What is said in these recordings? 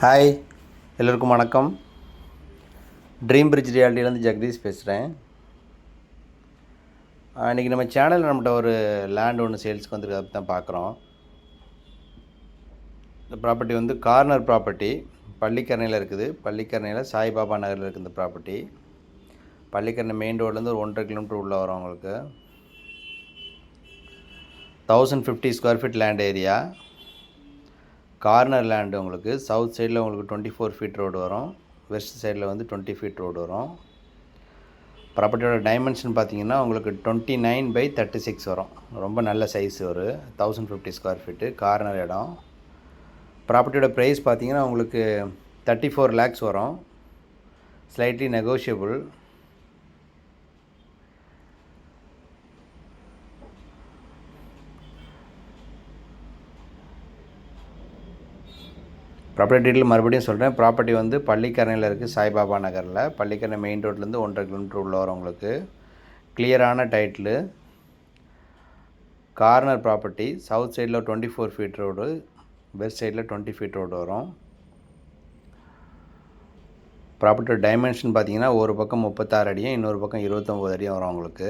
Hi, எல்லோருக்கும் வணக்கம். Dream bridge ரியாலிட்டியிலேருந்து Jagadish பேசுகிறேன். இன்றைக்கி நம்ம சேனலில் நம்மகிட்ட ஒரு லேண்ட் ஒன்று சேல்ஸுக்கு வந்துருக்கு, அதை தான் பார்க்குறோம். இந்த ப்ராப்பர்ட்டி வந்து கார்னர் ப்ராப்பர்ட்டி, பள்ளிக்கரணையில் இருக்குது. பள்ளிக்கரணையில் சாய்பாபா நகரில் இருக்குது இந்த ப்ராப்பர்ட்டி. பள்ளிக்கரணை மெயின் ரோட்லேருந்து ஒரு 1.5 கிலோமீட்டர் உள்ளே வரும். உங்களுக்கு 1050 square feet land area. Corner land. உங்களுக்கு சவுத் சைடில் உங்களுக்கு 24 ஃபீட் ரோடு வரும், வெஸ்ட் சைடில் வந்து 20 ஃபீட் ரோடு வரும். ப்ராப்பர்ட்டியோட டைமென்ஷன் பார்த்தீங்கன்னா உங்களுக்கு 29/36 வரும். ரொம்ப நல்ல சைஸ். ஒரு 1050 ஸ்கொயர் ஃபீட்டு கார்னர் இடம். ப்ராப்பர்ட்டியோட ப்ரைஸ் பார்த்தீங்கன்னா உங்களுக்கு 34 lakhs வரும், ஸ்லைட்லி நெகோஷியபிள். ப்ராப்பர்ட்டி டீட்டெயில் மறுபடியும் சொல்கிறேன். ப்ராப்பர்ட்டி வந்து பள்ளிக்கரணையில் இருக்குது, சாய்பாபா நகரில். பள்ளிக்கரணை மெயின் ரோட்லேருந்து 1.5 கிலோமீட்டர் உள்ள வரும். உங்களுக்கு கிளியரான டைட்டிலு. Corner property. சவுத் சைடில் 24 ஃபீட் ரோடு, வெஸ்ட் சைடில் 20 ஃபீட் ரோடு வரும். ப்ராப்பர்ட்டியோட டைமென்ஷன் பார்த்தீங்கன்னா ஒரு பக்கம் 36 அடியும், இன்னொரு பக்கம் 29 அடியும் வரும். உங்களுக்கு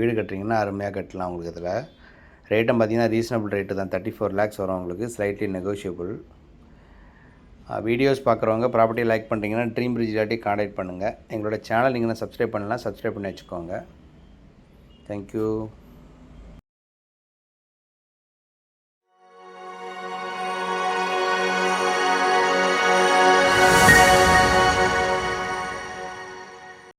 வீடு கட்டுறீங்கன்னா அருமையாக கட்டலாம். உங்களுக்கு இதில் ரேட்டும் பார்த்தீங்கன்னா ரீசனபிள் ரேட்டு தான், 34 lakhs வரும். உங்களுக்கு ஸ்லைட்லி நெகோஷியபிள். வீடியோஸ் பார்க்குறவங்க ப்ராப்பர்ட்டியை லைக் பண்ணுறீங்கன்னா ட்ரீம் பிரிட்ஜ் ரியாலிட்டி காண்டாக்ட் பண்ணுங்கள். எங்களோட சேனல் நீங்கள் சப்ஸ்கிரைப் பண்ணலாம், சப்ஸ்கிரைப் பண்ணி வச்சுக்கோங்க. தேங்க்யூ.